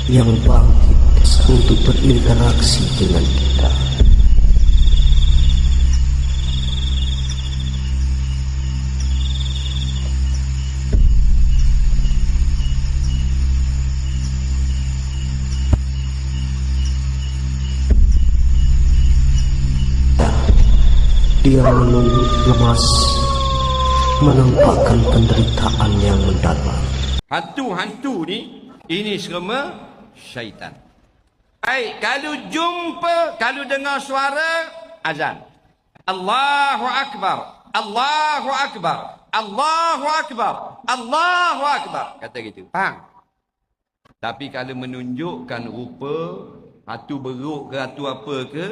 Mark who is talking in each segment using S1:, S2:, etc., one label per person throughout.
S1: yang bangkit untuk berinteraksi dengan kita. Dia menunggu lemas, menampakkan penderitaan yang mendalam.
S2: Hantu-hantu ni, ini semua syaitan. Baik, kalau jumpa, kalau dengar suara azan, Allahu Akbar, Allahu Akbar, Allahu Akbar, Allahu Akbar, kata gitu. Faham? Tapi kalau menunjukkan rupa hantu beruk ke hantu apa ke,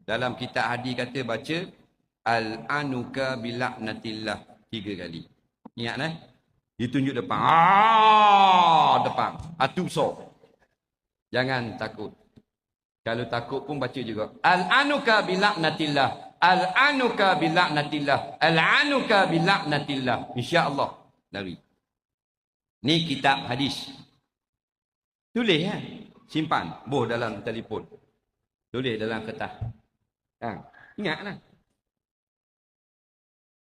S2: dalam kitab hadis kata baca al-anuka bila'natillah 3 kali. Ingat lah. Ditunjuk depan. Depan. Hantu besar. Jangan takut. Kalau takut pun baca juga. Al-anuka bila'natillah. Al-anuka bila'natillah. Al-anuka bila'natillah. InsyaAllah. Lari. Ni kitab hadis. Tulis ya. Simpan. Boh dalam telefon. Tulis dalam kertas. Ha. Ingatlah.